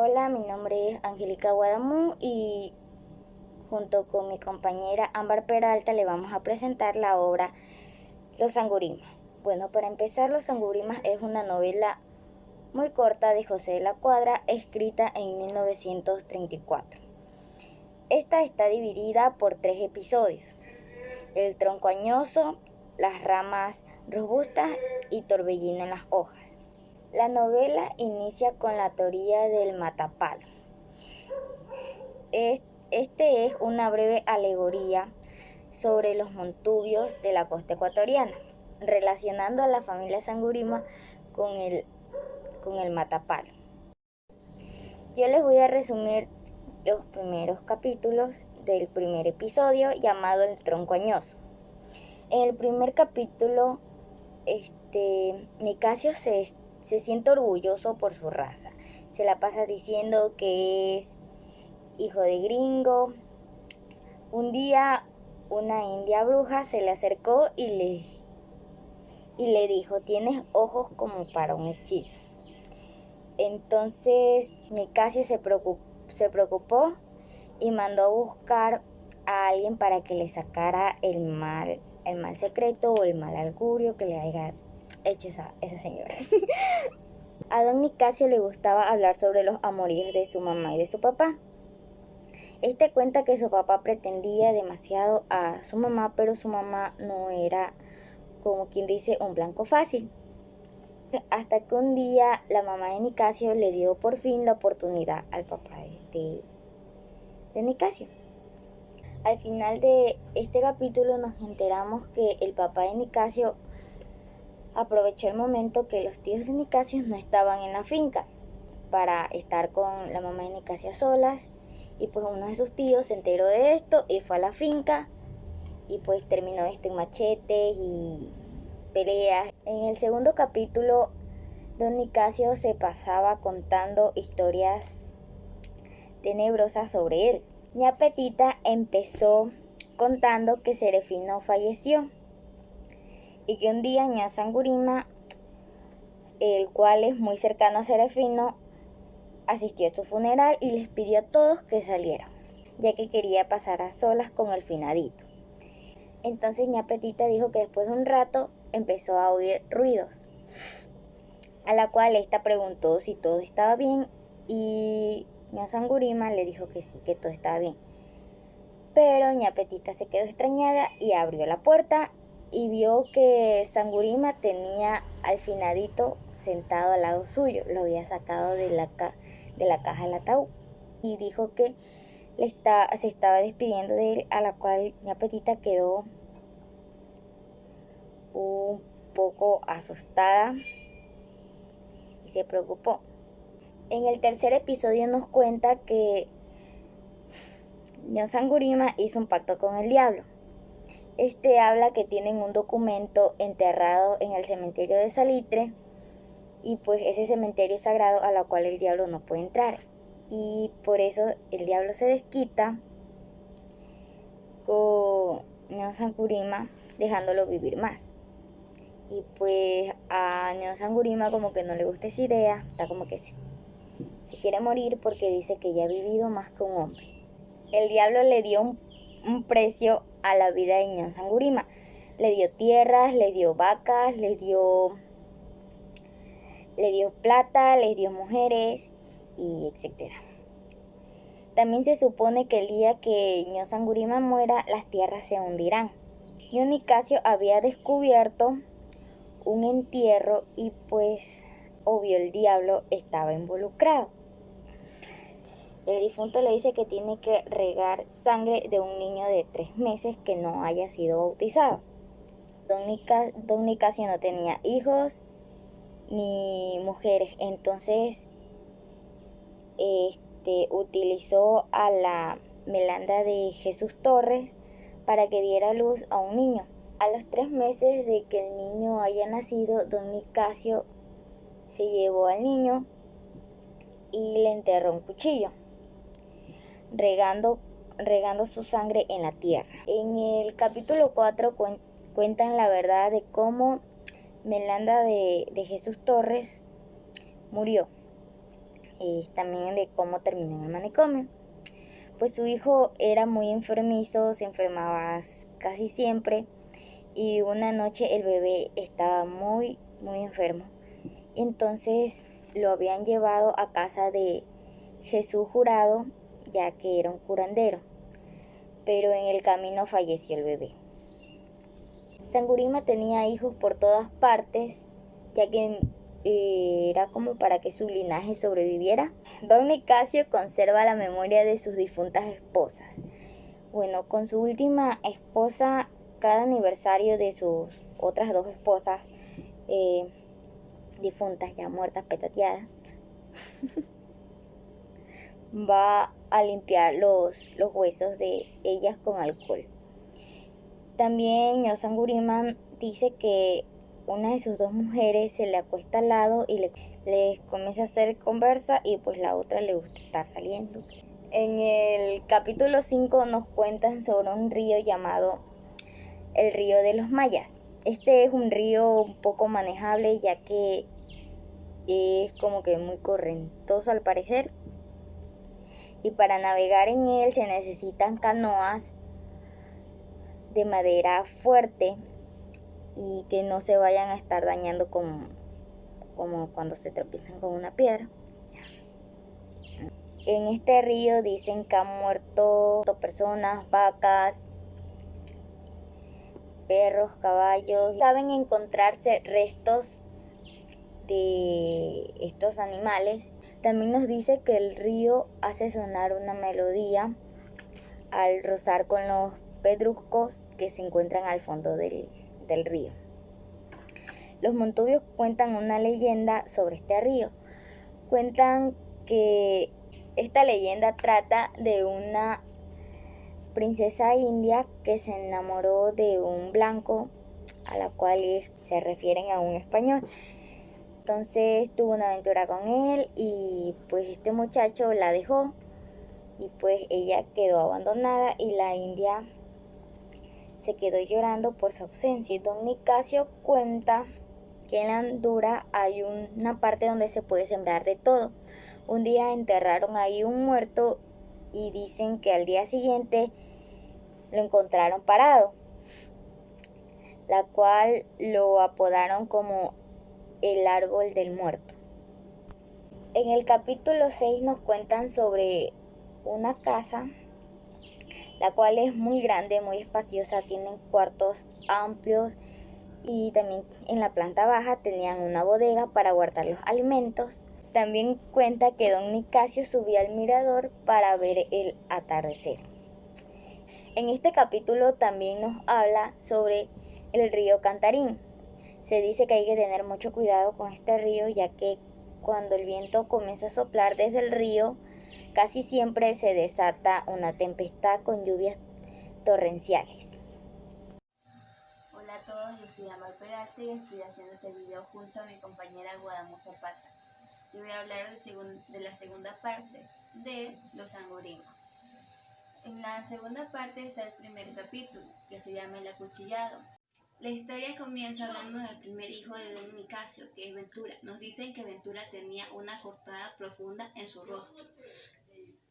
Hola, mi nombre es Angélica Guadamú y junto con mi compañera Ámbar Peralta le vamos a presentar la obra Los Sangurimas. Bueno, para empezar, Los Sangurimas es una novela muy corta de José de la Cuadra, escrita en 1934. Esta está dividida por 3 episodios: El tronco añoso, Las ramas robustas y Torbellino en las hojas. La novela inicia con la teoría del matapalo. Este es una breve alegoría sobre los montubios de la costa ecuatoriana, relacionando a la familia Sangurima con el matapalo. Yo les voy a resumir los primeros capítulos del primer episodio, llamado El tronco añoso. En el primer capítulo, Nicasio se siente orgulloso por su raza. Se la pasa diciendo que es hijo de gringo. Un día una india bruja se le acercó y le dijo: tienes ojos como para un hechizo. Entonces Nicasio se preocupó y mandó a buscar a alguien para que le sacara el mal secreto o el mal augurio que le haya hecho esa señora. A don Nicasio le gustaba hablar sobre los amoríos de su mamá y de su papá. Cuenta que su papá pretendía demasiado a su mamá, pero su mamá no era, como quien dice, un blanco fácil. Hasta que un día la mamá de Nicasio le dio por fin la oportunidad al papá de Nicasio. Al final de este capítulo nos enteramos que el papá de Nicasio aprovechó el momento que los tíos de Nicasio no estaban en la finca para estar con la mamá de Nicasio a solas. Y pues uno de sus tíos se enteró de esto y fue a la finca y pues terminó esto en machetes y peleas. En el segundo capítulo, don Nicasio se pasaba contando historias tenebrosas sobre él. Ña Petita empezó contando que Serefino falleció y que un día Ña Sangurima, el cual es muy cercano a Serefino, asistió a su funeral y les pidió a todos que salieran, ya que quería pasar a solas con el finadito. Entonces Ña Petita dijo que después de un rato empezó a oír ruidos, a la cual esta preguntó si todo estaba bien y Ña Sangurima le dijo que sí, que todo estaba bien. Pero Ña Petita se quedó extrañada y abrió la puerta y vio que Sangurima tenía al finadito sentado al lado suyo. Lo había sacado de la caja del ataúd y dijo que se estaba despidiendo de él, a la cual Ña Petita quedó un poco asustada y se preocupó. En el tercer episodio nos cuenta que Ña Sangurima hizo un pacto con el diablo. Habla que tienen un documento enterrado en el cementerio de Salitre y pues ese cementerio es sagrado, a la cual el diablo no puede entrar, y por eso el diablo se desquita con Ña Sangurima dejándolo vivir más. Y pues a Ña Sangurima como que no le gusta esa idea, está como que se quiere morir porque dice que ya ha vivido más que un hombre. El diablo le dio un precio a la vida de Ña Sangurima. Le dio tierras, le dio vacas, le dio plata, le dio mujeres y etc. También se supone que el día que Ña Sangurima muera, las tierras se hundirán. Y Nicasio había descubierto un entierro y pues obvio el diablo estaba involucrado. El difunto le dice que tiene que regar sangre de un niño de 3 meses que no haya sido bautizado. Don Nicasio no tenía hijos ni mujeres, entonces utilizó a la Melanda de Jesús Torres para que diera luz a un niño. A los 3 meses de que el niño haya nacido, don Nicasio se llevó al niño y le enterró un cuchillo, regando su sangre en la tierra. En el capítulo 4 cuentan la verdad de cómo Melanda de Jesús Torres murió. también de cómo terminó en el manicomio. Pues su hijo era muy enfermizo, se enfermaba casi siempre y una noche el bebé estaba muy, muy enfermo. Entonces lo habían llevado a casa de Jesús Jurado, ya que era un curandero, pero en el camino falleció el bebé. Sangurima tenía hijos por todas partes, ya que era como para que su linaje sobreviviera. Don Nicasio conserva la memoria de sus difuntas esposas. Bueno, con su última esposa, cada aniversario de sus otras dos esposas difuntas, ya muertas, petateadas, va a limpiar los huesos de ellas con alcohol. También Ñosangurima dice que una de sus dos mujeres se le acuesta al lado y le comienza a hacer conversa y pues la otra le gusta estar saliendo. En el capítulo 5 nos cuentan sobre un río llamado el río de los mayas. Este es un río un poco manejable ya que es como que muy correntoso al parecer. Y para navegar en él se necesitan canoas de madera fuerte y que no se vayan a estar dañando como cuando se tropiezan con una piedra. En este río dicen que han muerto personas, vacas, perros, caballos. Saben encontrarse restos de estos animales. También nos dice que el río hace sonar una melodía al rozar con los pedruscos que se encuentran al fondo del río. Los montubios cuentan una leyenda sobre este río. Cuentan que esta leyenda trata de una princesa india que se enamoró de un blanco, a la cual se refieren a un español. Entonces tuvo una aventura con él y pues este muchacho la dejó y pues ella quedó abandonada y la india se quedó llorando por su ausencia. Y don Nicasio cuenta que en la Honduras hay una parte donde se puede sembrar de todo. Un día enterraron ahí un muerto y dicen que al día siguiente lo encontraron parado, la cual lo apodaron como el árbol del muerto. En el capítulo 6 nos cuentan sobre una casa, la cual es muy grande, muy espaciosa, tienen cuartos amplios y también en la planta baja tenían una bodega para guardar los alimentos. También cuenta que don Nicasio subía al mirador para ver el atardecer. En este capítulo también nos habla sobre el río Cantarín. Se dice que hay que tener mucho cuidado con este río, ya que cuando el viento comienza a soplar desde el río, casi siempre se desata una tempestad con lluvias torrenciales. Hola a todos, yo soy Amal Peralta y estoy haciendo este video junto a mi compañera Guadamo Zapata. Y voy a hablar de la segunda parte de Los Sangurimas. En la segunda parte está el primer capítulo, que se llama El Acuchillado. La historia comienza hablando del primer hijo de don Nicasio, que es Ventura. Nos dicen que Ventura tenía una cortada profunda en su rostro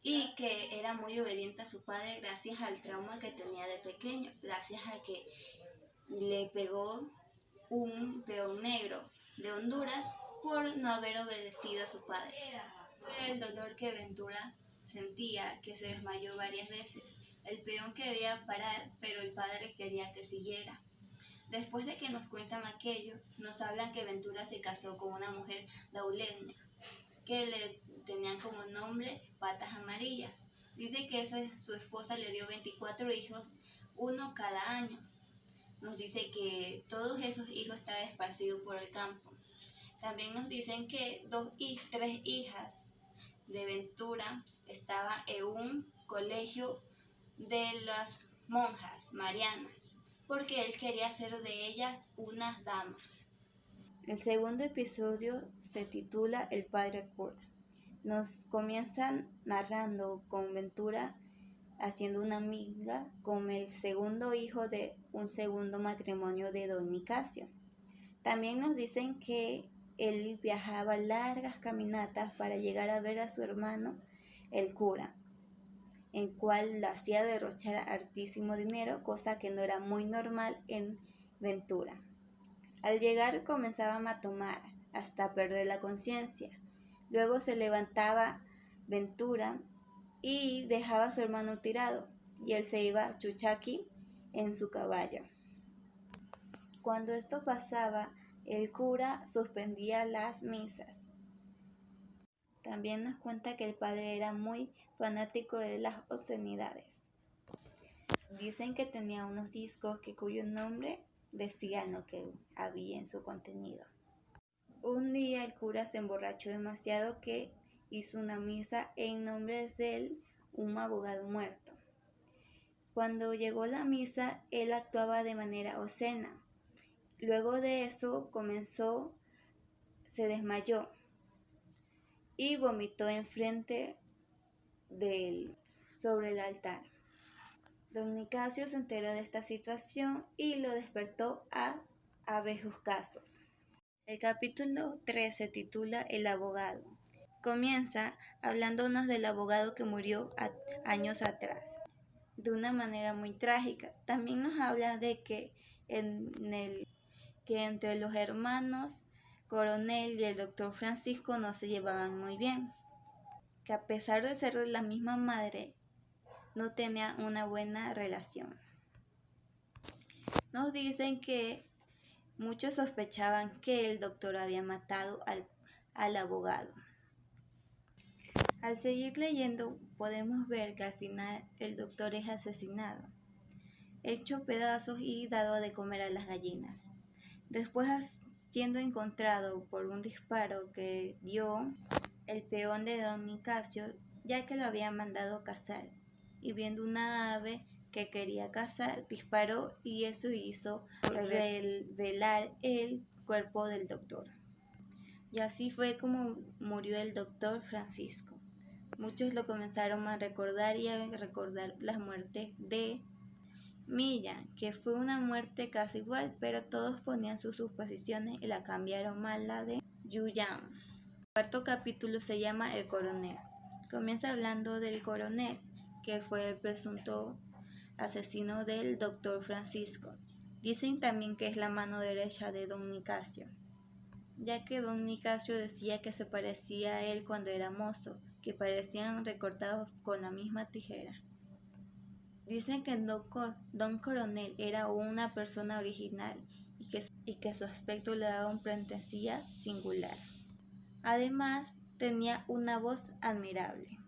y que era muy obediente a su padre gracias al trauma que tenía de pequeño, gracias a que le pegó un peón negro de Honduras por no haber obedecido a su padre. Era el dolor que Ventura sentía, que se desmayó varias veces. El peón quería parar, pero el padre quería que siguiera. Después de que nos cuentan aquello, nos hablan que Ventura se casó con una mujer dauleña, que le tenían como nombre Patas Amarillas. Dice que su esposa le dio 24 hijos, uno cada año. Nos dice que todos esos hijos estaban esparcidos por el campo. También nos dicen que tres hijas de Ventura estaban en un colegio de las monjas marianas, porque él quería hacer de ellas unas damas. El segundo episodio se titula El Padre Cura. Nos comienzan narrando con Ventura haciendo una amiga con el segundo hijo de un segundo matrimonio de don Nicasio. También nos dicen que él viajaba largas caminatas para llegar a ver a su hermano, el cura, el cual la hacía derrochar hartísimo dinero, cosa que no era muy normal en Ventura. Al llegar comenzaban a tomar hasta perder la conciencia. Luego se levantaba Ventura y dejaba a su hermano tirado, y él se iba a Chuchaqui en su caballo. Cuando esto pasaba, el cura suspendía las misas. También nos cuenta que el padre era muy fanático de las obscenidades. Dicen que tenía unos discos cuyo nombre decían lo que había en su contenido. Un día el cura se emborrachó demasiado que hizo una misa en nombre de un abogado muerto. Cuando llegó la misa, él actuaba de manera obscena. Luego de eso se desmayó y vomitó enfrente de él, sobre el altar. Don Nicasio se enteró de esta situación y lo despertó a abejuzgazos. El capítulo 3 se titula El abogado. Comienza hablándonos del abogado que murió años atrás, de una manera muy trágica. También nos habla de que entre los hermanos Coronel y el doctor Francisco no se llevaban muy bien, que a pesar de ser de la misma madre, no tenían una buena relación. Nos dicen que muchos sospechaban que el doctor había matado al abogado. Al seguir leyendo, podemos ver que al final el doctor es asesinado, hecho pedazos y dado de comer a las gallinas. Después, siendo encontrado por un disparo que dio el peón de don Nicasio, ya que lo había mandado cazar, y viendo una ave que quería cazar, disparó, y eso hizo revelar el cuerpo del doctor. Y así fue como murió el doctor Francisco. Muchos lo comenzaron a recordar la muerte de Milla, que fue una muerte casi igual, pero todos ponían sus suposiciones y la cambiaron mal la de Yuyam. El cuarto capítulo se llama El coronel. Comienza hablando del coronel, que fue el presunto asesino del doctor Francisco. Dicen también que es la mano derecha de don Nicasio, ya que don Nicasio decía que se parecía a él cuando era mozo, que parecían recortados con la misma tijera. Dicen que don Coronel era una persona original y que su aspecto le daba una presencia singular. Además, tenía una voz admirable.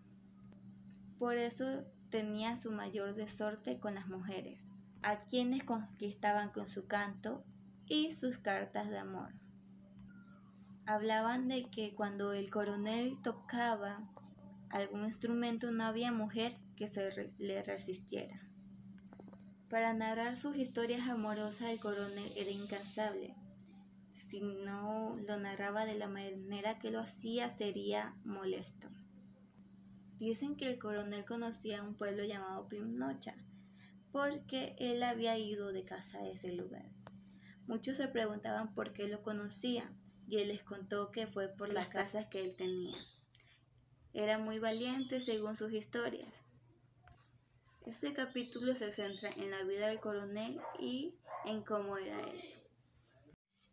Por eso tenía su mayor sorte con las mujeres, a quienes conquistaban con su canto y sus cartas de amor. Hablaban de que cuando el coronel tocaba algún instrumento no había mujer que le resistiera. Para narrar sus historias amorosas el coronel era incansable. Si no lo narraba de la manera que lo hacía sería molesto. Dicen que el coronel conocía un pueblo llamado Pinocha, porque él había ido de caza a ese lugar. Muchos se preguntaban por qué lo conocían, y él les contó que fue por las casas que él tenía. Era muy valiente según sus historias. Este capítulo se centra en la vida del coronel y en cómo era él.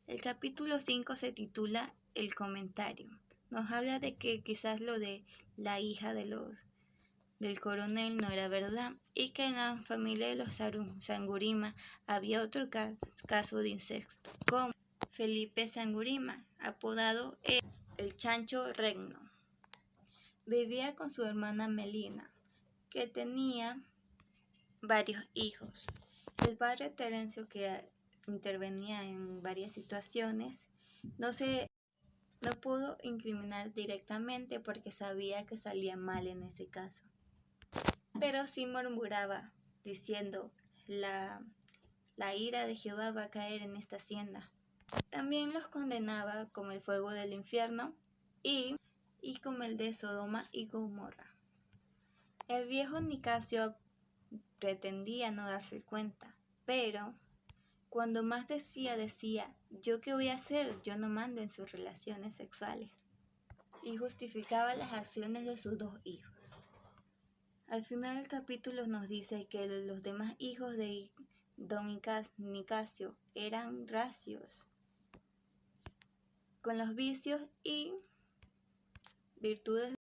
El capítulo 5 se titula El comentario. Nos habla de que quizás lo de la hija del coronel no era verdad, y que en la familia de los Sangurima había otro caso de incesto, como Felipe Sangurima, apodado el Chancho Regno. Vivía con su hermana Melina, que tenía varios hijos. El padre Terencio, que intervenía en varias situaciones, no pudo incriminar directamente porque sabía que salía mal en ese caso. Pero sí murmuraba, diciendo, la ira de Jehová va a caer en esta hacienda. También los condenaba como el fuego del infierno y como el de Sodoma y Gomorra. El viejo Nicasio pretendía no darse cuenta, pero cuando más decía ¿yo qué voy a hacer? Yo no mando en sus relaciones sexuales. Y justificaba las acciones de sus 2 hijos. Al final del capítulo nos dice que los demás hijos de don Nicasio eran racios, con los vicios y virtudes